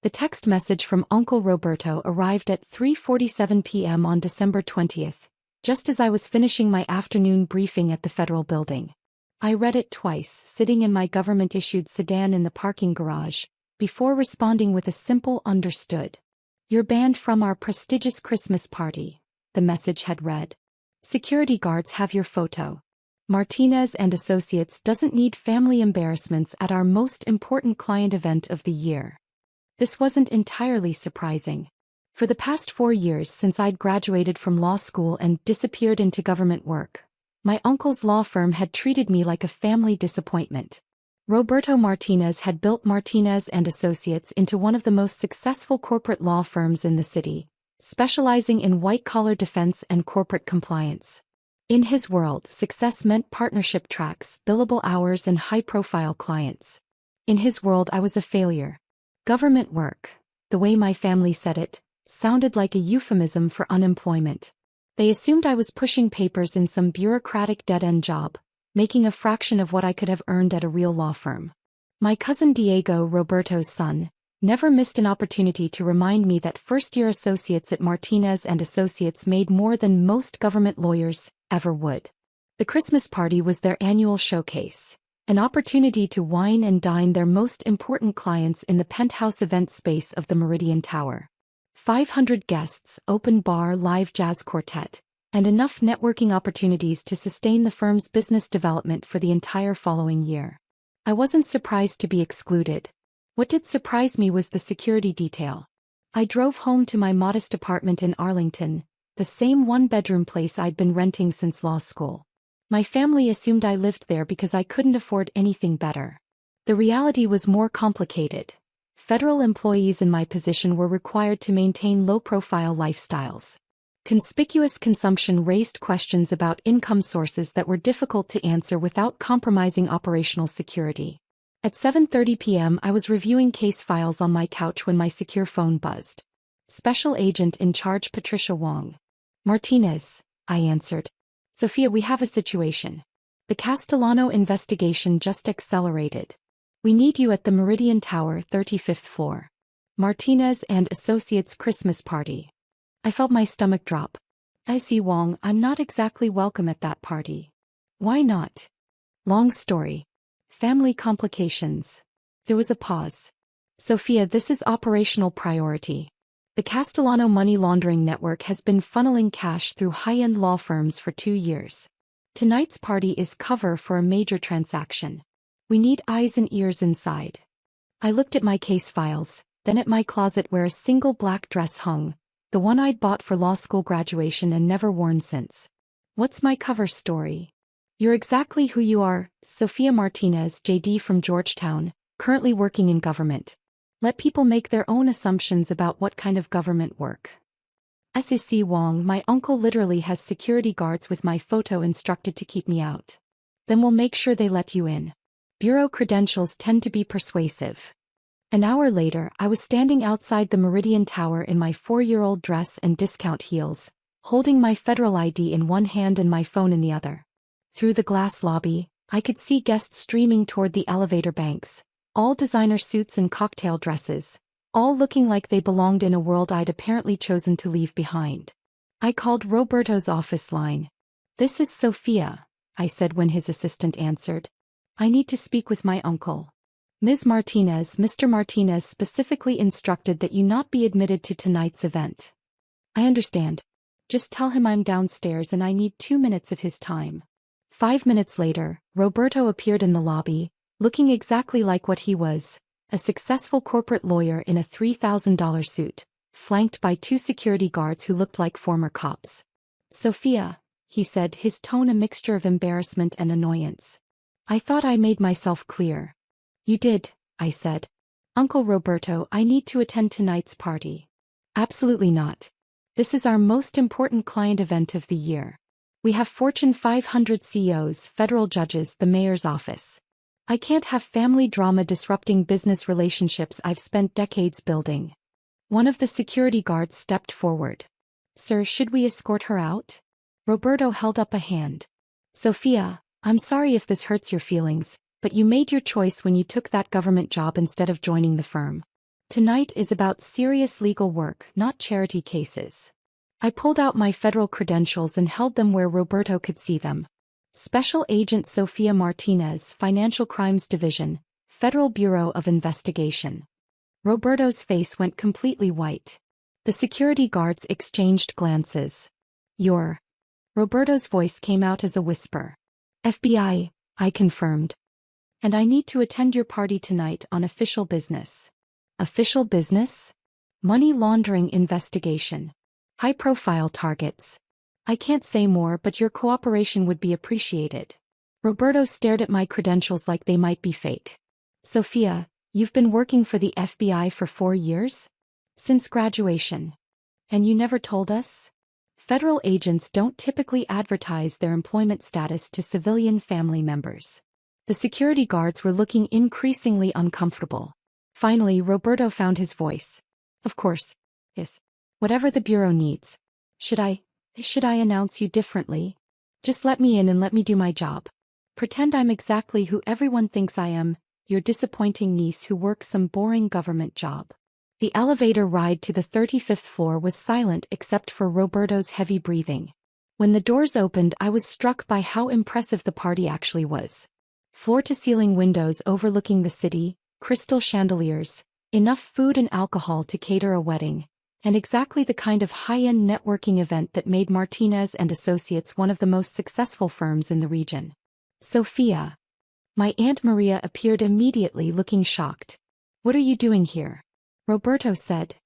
The text message from Uncle Roberto arrived at 3:47 p.m. on December 20th, just as I was finishing my afternoon briefing at the federal building. I read it twice, sitting in my government-issued sedan in the parking garage, before responding with a simple "understood." "You're banned from our prestigious Christmas party," the message had read. "Security guards have your photo. Martinez and Associates doesn't need family embarrassments at our most important client event of the year." This wasn't entirely surprising. For the past 4 years since I'd graduated from law school and disappeared into government work, my uncle's law firm had treated me like a family disappointment. Roberto Martinez had built Martinez and Associates into one of the most successful corporate law firms in the city, specializing in white-collar defense and corporate compliance. In his world, success meant partnership tracks, billable hours, and high-profile clients. In his world, I was a failure. Government work, the way my family said it, sounded like a euphemism for unemployment. They assumed I was pushing papers in some bureaucratic dead-end job, making a fraction of what I could have earned at a real law firm. My cousin Diego, Roberto's son, never missed an opportunity to remind me that first-year associates at Martinez and Associates made more than most government lawyers ever would. The Christmas party was their annual showcase, an opportunity to wine and dine their most important clients in the penthouse event space of the Meridian Tower. 500 guests, open bar, live jazz quartet, and enough networking opportunities to sustain the firm's business development for the entire following year. I wasn't surprised to be excluded. What did surprise me was the security detail. I drove home to my modest apartment in Arlington, the same one-bedroom place I'd been renting since law school. My family assumed I lived there because I couldn't afford anything better. The reality was more complicated. Federal employees in my position were required to maintain low-profile lifestyles. Conspicuous consumption raised questions about income sources that were difficult to answer without compromising operational security. At 7:30 p.m. I was reviewing case files on my couch when my secure phone buzzed. "Special Agent in Charge Patricia Wong." "Martinez," I answered. "Sophia, we have a situation. The Castellano investigation just accelerated. We need you at the Meridian Tower, 35th floor. Martinez and Associates Christmas party." I felt my stomach drop. "I see, Wong, I'm not exactly welcome at that party." "Why not?" "Long story. Family complications." There was a pause. "Sophia, this is operational priority. The Castellano money laundering network has been funneling cash through high-end law firms for 2 years. Tonight's party is cover for a major transaction. We need eyes and ears inside." I looked at my case files, then at my closet where a single black dress hung, the one I'd bought for law school graduation and never worn since. "What's my cover story?" "You're exactly who you are, Sophia Martinez, JD from Georgetown, currently working in government. Let people make their own assumptions about what kind of government work." "SEC Wong, my uncle literally has security guards with my photo instructed to keep me out." "Then we'll make sure they let you in. Bureau credentials tend to be persuasive." An hour later, I was standing outside the Meridian Tower in my 4-year-old dress and discount heels, holding my federal ID in one hand and my phone in the other. Through the glass lobby, I could see guests streaming toward the elevator banks, all designer suits and cocktail dresses, all looking like they belonged in a world I'd apparently chosen to leave behind. I called Roberto's office line. "This is Sophia," I said when his assistant answered. "I need to speak with my uncle. Ms. Martinez, Mr. Martinez specifically instructed that you not be admitted to tonight's event." "I understand. Just tell him I'm downstairs and I need 2 minutes of his time." 5 minutes later, Roberto appeared in the lobby, looking exactly like what he was, a successful corporate lawyer in a $3,000 suit, flanked by 2 security guards who looked like former cops. "Sophia," he said, his tone a mixture of embarrassment and annoyance. "I thought I made myself clear." "You did," I said. "Uncle Roberto, I need to attend tonight's party." "Absolutely not. This is our most important client event of the year. We have Fortune 500 CEOs, federal judges, the mayor's office. I can't have family drama disrupting business relationships I've spent decades building." One of the security guards stepped forward. "Sir, should we escort her out?" Roberto held up a hand. "Sophia, I'm sorry if this hurts your feelings, but you made your choice when you took that government job instead of joining the firm. Tonight is about serious legal work, not charity cases. I pulled out my federal credentials and held them where Roberto could see them. Special Agent Sofia Martinez, Financial Crimes Division, Federal Bureau of Investigation. Roberto's face went completely white. The security guards exchanged glances. "You're..." Roberto's voice came out as a whisper. "FBI," I confirmed. "And I need to attend your party tonight on official business." "Official business?" "Money laundering investigation. High-profile targets. I can't say more, but your cooperation would be appreciated." Roberto stared at my credentials like they might be fake. "Sofia, you've been working for the FBI for 4 years? Since graduation. And you never told us?" Federal agents don't typically advertise their employment status to civilian family members. The security guards were looking increasingly uncomfortable. Finally, Roberto found his voice. "Of course. Yes. Whatever the Bureau needs. Should I announce you differently? Just let me in and let me do my job. Pretend I'm exactly who everyone thinks I am, your disappointing niece who works some boring government job." The elevator ride to the 35th floor was silent except for Roberto's heavy breathing. When the doors opened, I was struck by how impressive the party actually was. Floor-to-ceiling windows overlooking the city, crystal chandeliers, enough food and alcohol to cater a wedding, and exactly the kind of high-end networking event that made Martinez and Associates one of the most successful firms in the region. "Sofia." My Aunt Maria appeared immediately, looking shocked. "What are you doing here?" Roberto said.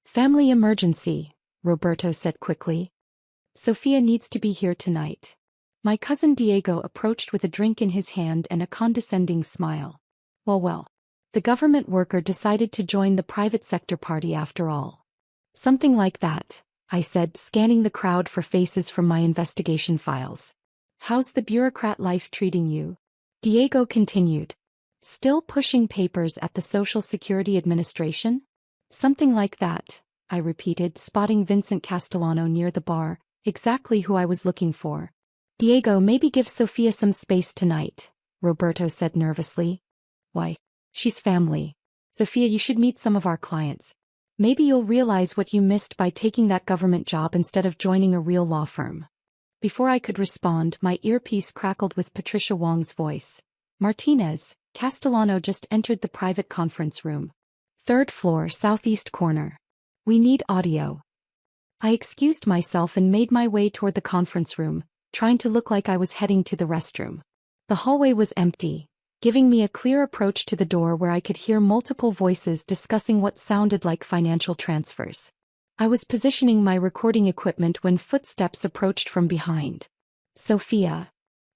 "Family emergency," Roberto said quickly. "Sofia needs to be here tonight." My cousin Diego approached with a drink in his hand and a condescending smile. Well. The government worker decided to join the private sector party after all. "Something like that," I said, scanning the crowd for faces from my investigation files. "How's the bureaucrat life treating you?" Diego continued. "Still pushing papers at the Social Security Administration?" "Something like that," I repeated, spotting Vincent Castellano near the bar, exactly who I was looking for. "Diego, maybe give Sofia some space tonight," Roberto said nervously. "Why? She's family. Sofia, you should meet some of our clients. Maybe you'll realize what you missed by taking that government job instead of joining a real law firm." Before I could respond, my earpiece crackled with Patricia Wong's voice. "Martinez, Castellano just entered the private conference room. 3rd floor, southeast corner. We need audio." I excused myself and made my way toward the conference room, trying to look like I was heading to the restroom. The hallway was empty, giving me a clear approach to the door where I could hear multiple voices discussing what sounded like financial transfers. I was positioning my recording equipment when footsteps approached from behind. "Sofia."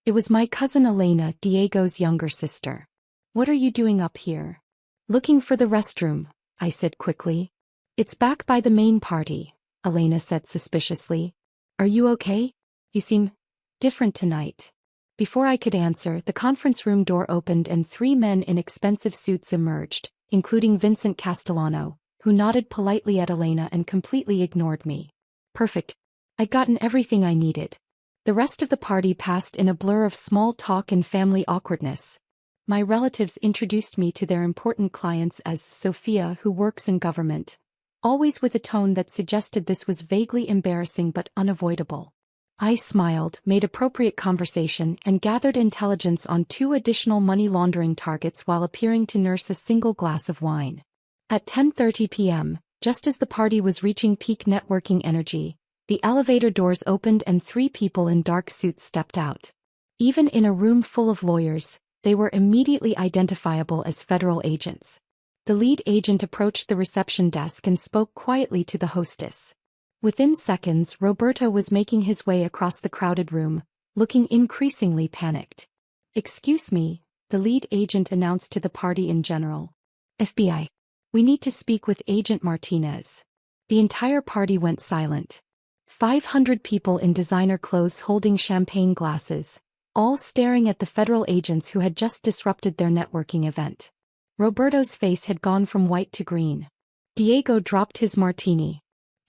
It was my cousin Elena, Diego's younger sister. "What are you doing up here?" "Looking for the restroom," I said quickly. "It's back by the main party," Elena said suspiciously. "Are you okay? You seem different tonight." Before I could answer, the conference room door opened and 3 men in expensive suits emerged, including Vincent Castellano, who nodded politely at Elena and completely ignored me. Perfect. I'd gotten everything I needed. The rest of the party passed in a blur of small talk and family awkwardness. My relatives introduced me to their important clients as Sofia, who works in government, always with a tone that suggested this was vaguely embarrassing but unavoidable. I smiled, made appropriate conversation, and gathered intelligence on 2 additional money laundering targets while appearing to nurse a single glass of wine. At 10:30 p.m., just as the party was reaching peak networking energy, the elevator doors opened and 3 people in dark suits stepped out. Even in a room full of lawyers, they were immediately identifiable as federal agents. The lead agent approached the reception desk and spoke quietly to the hostess. Within seconds, Roberto was making his way across the crowded room, looking increasingly panicked. "Excuse me," the lead agent announced to the party in general. "FBI. We need to speak with Agent Martinez." The entire party went silent. 500 people in designer clothes holding champagne glasses, all staring at the federal agents who had just disrupted their networking event. Roberto's face had gone from white to green. Diego dropped his martini.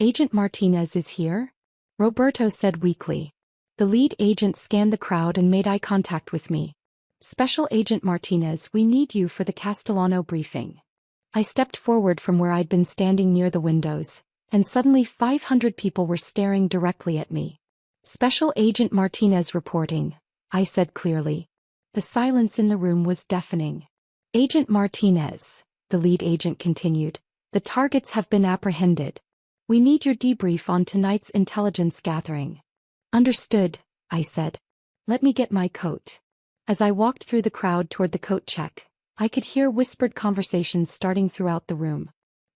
"Agent Martinez is here?" Roberto said weakly. The lead agent scanned the crowd and made eye contact with me. "Special Agent Martinez, we need you for the Castellano briefing." I stepped forward from where I'd been standing near the windows, and suddenly 500 people were staring directly at me. Special Agent Martinez reporting, I said clearly. The silence in the room was deafening. Agent Martinez, the lead agent continued, the targets have been apprehended. We need your debrief on tonight's intelligence gathering. Understood, I said. Let me get my coat. As I walked through the crowd toward the coat check, I could hear whispered conversations starting throughout the room.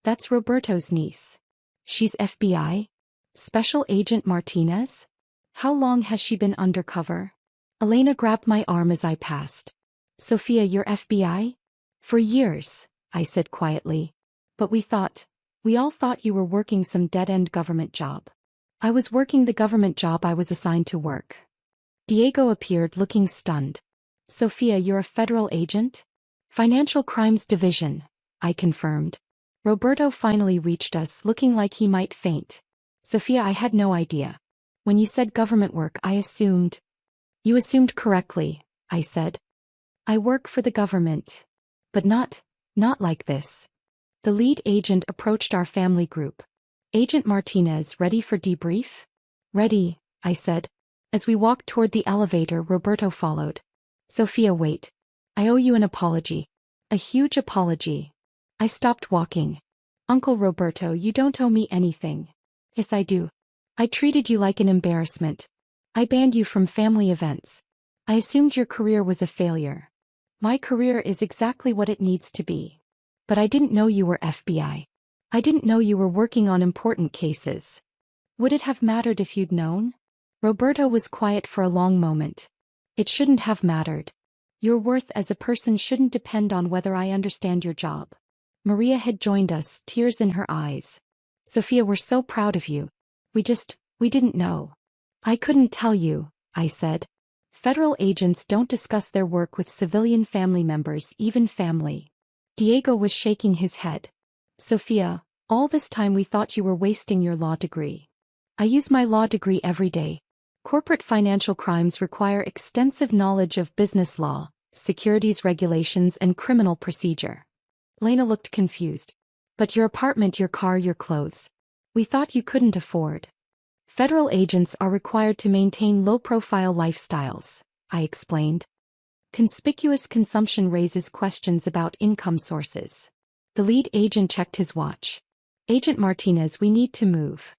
That's Roberto's niece. She's FBI? Special Agent Martinez? How long has she been undercover? Elena grabbed my arm as I passed. Sophia, you're FBI? For years, I said quietly. But we all thought you were working some dead-end government job. I was working the government job I was assigned to work. Diego appeared looking stunned. Sophia, you're a federal agent? Financial Crimes Division, I confirmed. Roberto finally reached us looking like he might faint. Sophia, I had no idea. When you said government work, I assumed. You assumed correctly, I said. I work for the government. But not like this. The lead agent approached our family group. Agent Martinez, ready for debrief? Ready, I said. As we walked toward the elevator, Roberto followed. Sophia, wait. I owe you an apology. A huge apology. I stopped walking. Uncle Roberto, you don't owe me anything. Yes, I do. I treated you like an embarrassment. I banned you from family events. I assumed your career was a failure. My career is exactly what it needs to be. But I didn't know you were FBI. I didn't know you were working on important cases. Would it have mattered if you'd known? Roberto was quiet for a long moment. It shouldn't have mattered. Your worth as a person shouldn't depend on whether I understand your job. Maria had joined us, tears in her eyes. Sophia, we're so proud of you. We didn't know. I couldn't tell you, I said. Federal agents don't discuss their work with civilian family members, even family. Diego was shaking his head. Sophia, all this time we thought you were wasting your law degree. I use my law degree every day. Corporate financial crimes require extensive knowledge of business law, securities regulations, and criminal procedure. Lena looked confused. But your apartment, your car, your clothes. We thought you couldn't afford. Federal agents are required to maintain low-profile lifestyles, I explained. Conspicuous consumption raises questions about income sources. The lead agent checked his watch. Agent Martinez, we need to move.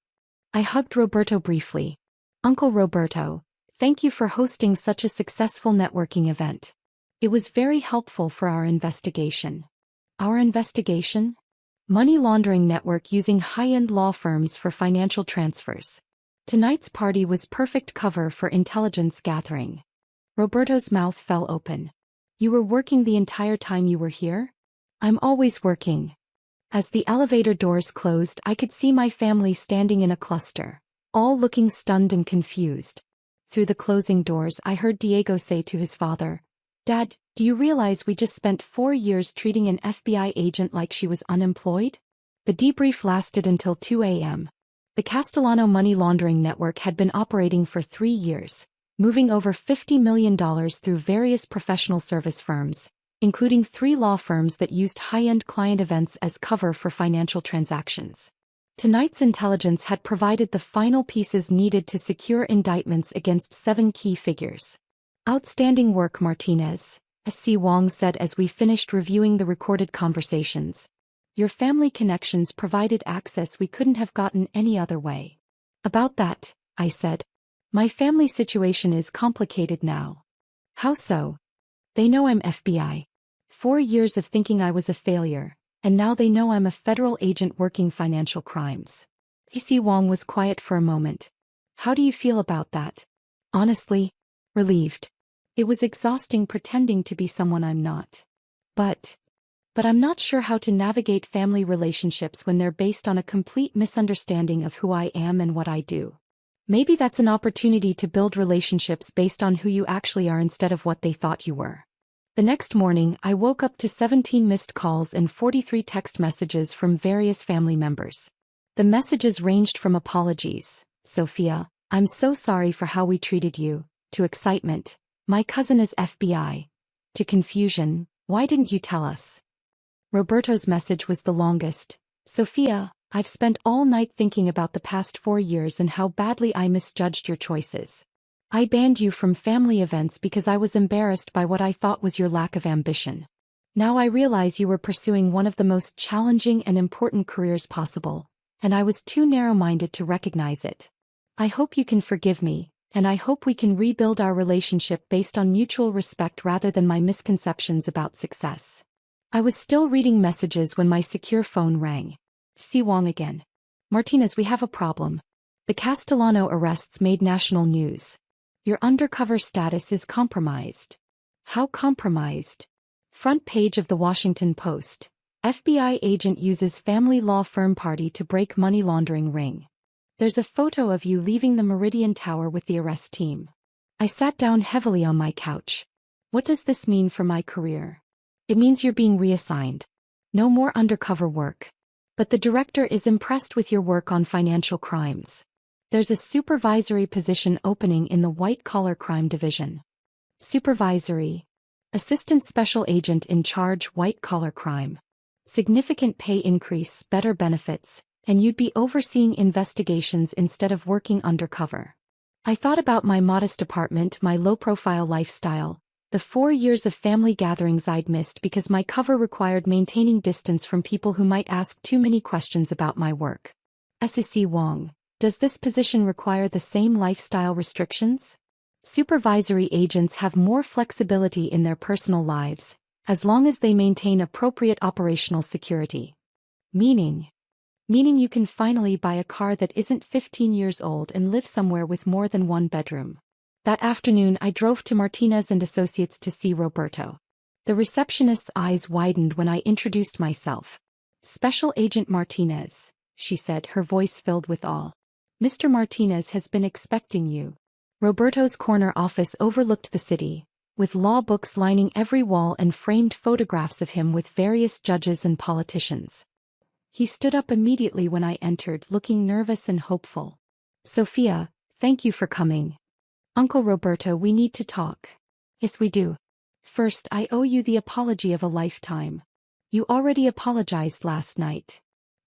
I hugged Roberto briefly. Uncle Roberto, thank you for hosting such a successful networking event. It was very helpful for our investigation. Our investigation? Money laundering network using high-end law firms for financial transfers. Tonight's party was perfect cover for intelligence gathering. Roberto's mouth fell open. You were working the entire time you were here? I'm always working. As the elevator doors closed, I could see my family standing in a cluster, all looking stunned and confused. Through the closing doors, I heard Diego say to his father, Dad, do you realize we just spent 4 years treating an FBI agent like she was unemployed? The debrief lasted until 2 a.m. The Castellano money laundering network had been operating for 3 years, moving over $50 million through various professional service firms, including 3 law firms that used high-end client events as cover for financial transactions. Tonight's intelligence had provided the final pieces needed to secure indictments against 7 key figures. Outstanding work, Martinez, S.C. Wong said as we finished reviewing the recorded conversations. Your family connections provided access we couldn't have gotten any other way. About that, I said. My family situation is complicated now. How so? They know I'm FBI. 4 years of thinking I was a failure, and now they know I'm a federal agent working financial crimes. S.C. Wong was quiet for a moment. How do you feel about that? Honestly, relieved. It was exhausting pretending to be someone I'm not. But I'm not sure how to navigate family relationships when they're based on a complete misunderstanding of who I am and what I do. Maybe that's an opportunity to build relationships based on who you actually are instead of what they thought you were. The next morning, I woke up to 17 missed calls and 43 text messages from various family members. The messages ranged from apologies, Sophia, I'm so sorry for how we treated you, to excitement, my cousin is FBI, to confusion, why didn't you tell us? Roberto's message was the longest. Sophia, I've spent all night thinking about the past 4 years and how badly I misjudged your choices. I banned you from family events because I was embarrassed by what I thought was your lack of ambition. Now I realize you were pursuing one of the most challenging and important careers possible, and I was too narrow-minded to recognize it. I hope you can forgive me, and I hope we can rebuild our relationship based on mutual respect rather than my misconceptions about success. I was still reading messages when my secure phone rang. Si Wong again. Martinez, we have a problem. The Castellano arrests made national news. Your undercover status is compromised. How compromised? Front page of the Washington Post. FBI agent uses family law firm party to break money laundering ring. There's a photo of you leaving the Meridian Tower with the arrest team. I sat down heavily on my couch. What does this mean for my career? It means you're being reassigned. No more undercover work. But the director is impressed with your work on financial crimes. There's a supervisory position opening in the white-collar crime division. Supervisory. Assistant Special Agent in charge, white-collar crime. Significant pay increase, better benefits, and you'd be overseeing investigations instead of working undercover. I thought about my modest apartment, my low-profile lifestyle, the 4 years of family gatherings I'd missed because my cover required maintaining distance from people who might ask too many questions about my work. Si Wong, does this position require the same lifestyle restrictions? Supervisory agents have more flexibility in their personal lives, as long as they maintain appropriate operational security. Meaning you can finally buy a car that isn't 15 years old and live somewhere with more than one bedroom. That afternoon I drove to Martinez and Associates to see Roberto. The receptionist's eyes widened when I introduced myself. Special Agent Martinez, she said, her voice filled with awe. Mr. Martinez has been expecting you. Roberto's corner office overlooked the city, with law books lining every wall and framed photographs of him with various judges and politicians. He stood up immediately when I entered, looking nervous and hopeful. Sophia, thank you for coming. Uncle Roberto, we need to talk. Yes, we do. First, I owe you the apology of a lifetime. You already apologized last night.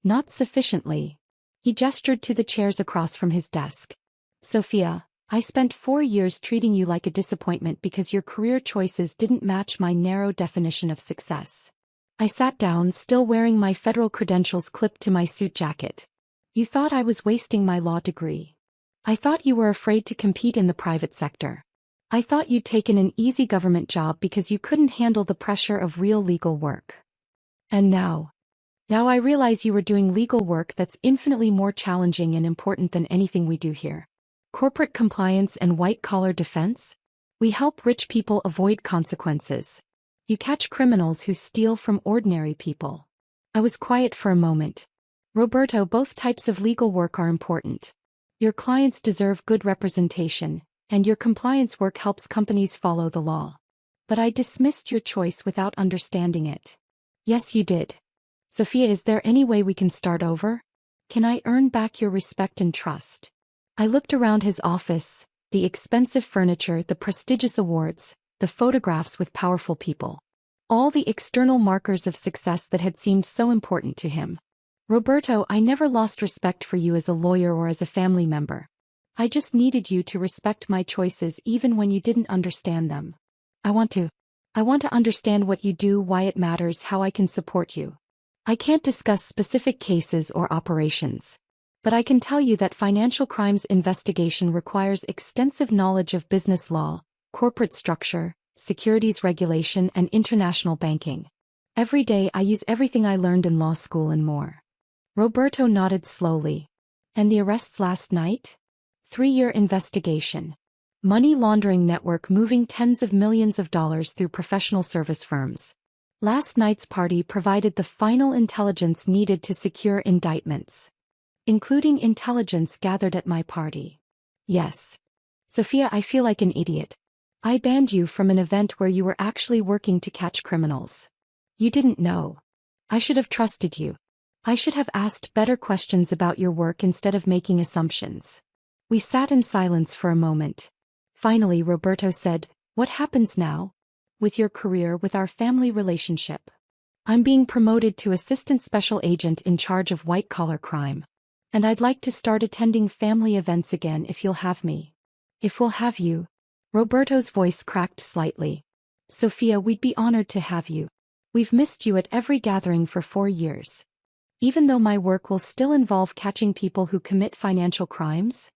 Not sufficiently. He gestured to the chairs across from his desk. Sophia, I spent 4 years treating you like a disappointment because your career choices didn't match my narrow definition of success. I sat down, still wearing my federal credentials clipped to my suit jacket. You thought I was wasting my law degree. I thought you were afraid to compete in the private sector. I thought you'd taken an easy government job because you couldn't handle the pressure of real legal work. And now I realize you were doing legal work that's infinitely more challenging and important than anything we do here. Corporate compliance and white-collar defense? We help rich people avoid consequences. You catch criminals who steal from ordinary people. I was quiet for a moment. Roberto, both types of legal work are important. Your clients deserve good representation, and your compliance work helps companies follow the law. But I dismissed your choice without understanding it. Yes, you did. Sophia, is there any way we can start over? Can I earn back your respect and trust? I looked around his office, the expensive furniture, the prestigious awards, the photographs with powerful people. All the external markers of success that had seemed so important to him. Roberto, I never lost respect for you as a lawyer or as a family member. I just needed you to respect my choices even when you didn't understand them. I want to understand what you do, why it matters, how I can support you. I can't discuss specific cases or operations. But I can tell you that financial crimes investigation requires extensive knowledge of business law, corporate structure, securities regulation, and international banking. Every day I use everything I learned in law school and more. Roberto nodded slowly. And the arrests last night? 3-year investigation. Money laundering network moving tens of millions of dollars through professional service firms. Last night's party provided the final intelligence needed to secure indictments. Including intelligence gathered at my party. Yes. Sophia, I feel like an idiot. I banned you from an event where you were actually working to catch criminals. You didn't know. I should have trusted you. I should have asked better questions about your work instead of making assumptions. We sat in silence for a moment. Finally, Roberto said, "What happens now? With your career, with our family relationship?" I'm being promoted to assistant special agent in charge of white-collar crime. And I'd like to start attending family events again if you'll have me. If we'll have you. Roberto's voice cracked slightly. Sophia, we'd be honored to have you. We've missed you at every gathering for 4 years. Even though my work will still involve catching people who commit financial crimes?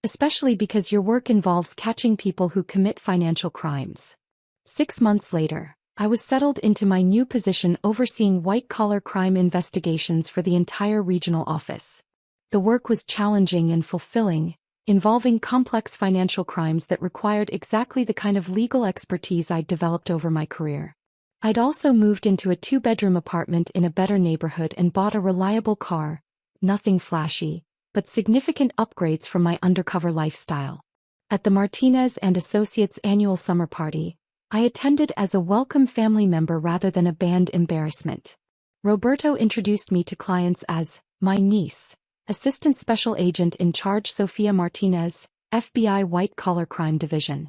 Especially because your work involves catching people who commit financial crimes. 6 months later, I was settled into my new position overseeing white-collar crime investigations for the entire regional office. The work was challenging and fulfilling, involving complex financial crimes that required exactly the kind of legal expertise I'd developed over my career. I'd also moved into a 2-bedroom apartment in a better neighborhood and bought a reliable car, nothing flashy, but significant upgrades from my undercover lifestyle. At the Martinez and Associates annual summer party, I attended as a welcome family member rather than a banned embarrassment. Roberto introduced me to clients as my niece, Assistant Special Agent in Charge Sophia Martinez, FBI White-Collar Crime Division.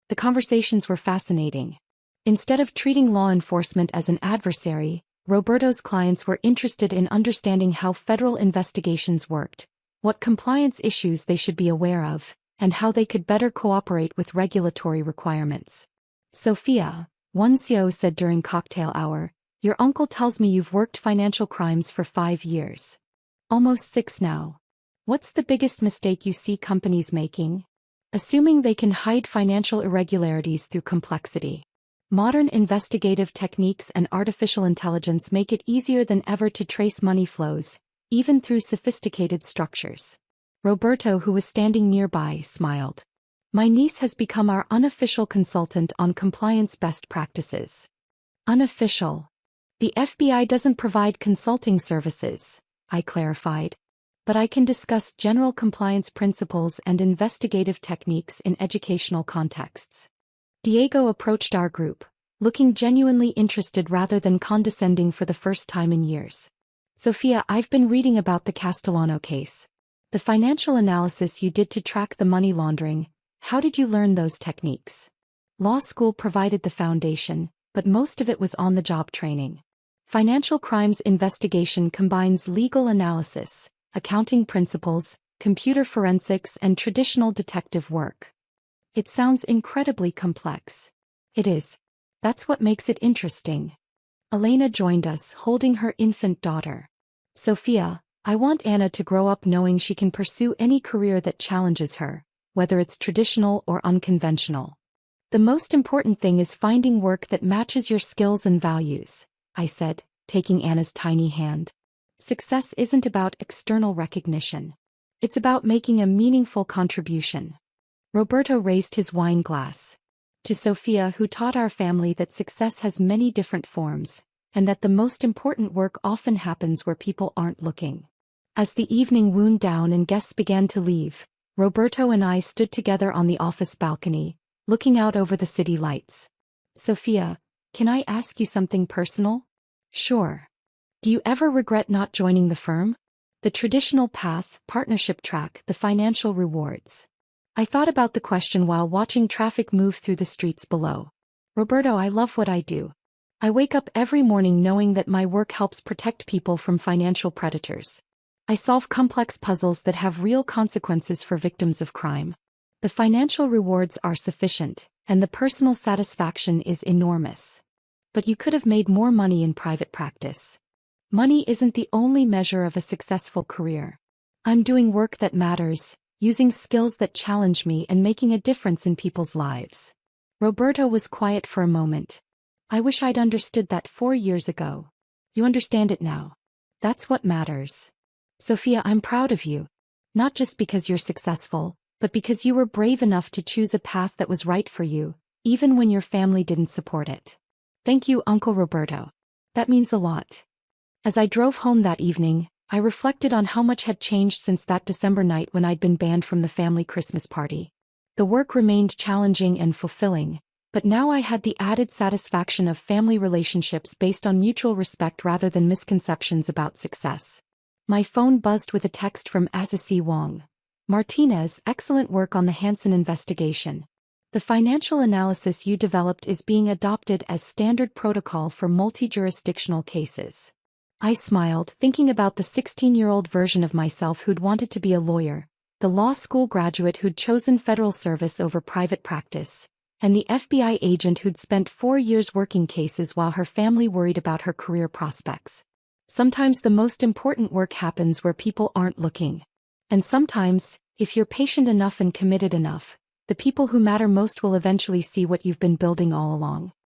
The conversations were fascinating. Instead of treating law enforcement as an adversary, Roberto's clients were interested in understanding how federal investigations worked, what compliance issues they should be aware of, and how they could better cooperate with regulatory requirements. Sophia, one CO said during cocktail hour, your uncle tells me you've worked financial crimes for 5 years. Almost 6 now. What's the biggest mistake you see companies making? Assuming they can hide financial irregularities through complexity. Modern investigative techniques and artificial intelligence make it easier than ever to trace money flows, even through sophisticated structures. Roberto, who was standing nearby, smiled. My niece has become our unofficial consultant on compliance best practices. Unofficial. The FBI doesn't provide consulting services, I clarified. But I can discuss general compliance principles and investigative techniques in educational contexts. Diego approached our group, looking genuinely interested rather than condescending for the first time in years. Sophia, I've been reading about the Castellano case. The financial analysis you did to track the money laundering, how did you learn those techniques? Law school provided the foundation, but most of it was on-the-job training. Financial crimes investigation combines legal analysis, accounting principles, computer forensics, and traditional detective work. It sounds incredibly complex. It is. That's what makes it interesting. Elena joined us, holding her infant daughter. Sophia, I want Anna to grow up knowing she can pursue any career that challenges her, whether it's traditional or unconventional. The most important thing is finding work that matches your skills and values, I said, taking Anna's tiny hand. Success isn't about external recognition. It's about making a meaningful contribution. Roberto raised his wine glass. To Sophia, who taught our family that success has many different forms, and that the most important work often happens where people aren't looking. As the evening wound down and guests began to leave, Roberto and I stood together on the office balcony, looking out over the city lights. Sophia, can I ask you something personal? Sure. Do you ever regret not joining the firm? The traditional path, partnership track, the financial rewards. I thought about the question while watching traffic move through the streets below. Roberto, I love what I do. I wake up every morning knowing that my work helps protect people from financial predators. I solve complex puzzles that have real consequences for victims of crime. The financial rewards are sufficient, and the personal satisfaction is enormous. But you could have made more money in private practice. Money isn't the only measure of a successful career. I'm doing work that matters, using skills that challenge me and making a difference in people's lives. Roberto was quiet for a moment. I wish I'd understood that 4 years ago. You understand it now. That's what matters. Sophia, I'm proud of you. Not just because you're successful, but because you were brave enough to choose a path that was right for you, even when your family didn't support it. Thank you, Uncle Roberto. That means a lot. As I drove home that evening, I reflected on how much had changed since that December night when I'd been banned from the family Christmas party. The work remained challenging and fulfilling, but now I had the added satisfaction of family relationships based on mutual respect rather than misconceptions about success. My phone buzzed with a text from Azasi Wong. Martinez, excellent work on the Hansen investigation. The The financial analysis you developed is being adopted as standard protocol for multi-jurisdictional cases. I smiled, thinking about the 16-year-old version of myself who'd wanted to be a lawyer, the law school graduate who'd chosen federal service over private practice, and the FBI agent who'd spent 4 years working cases while her family worried about her career prospects. Sometimes the most important work happens where people aren't looking. And sometimes, if you're patient enough and committed enough, the people who matter most will eventually see what you've been building all along.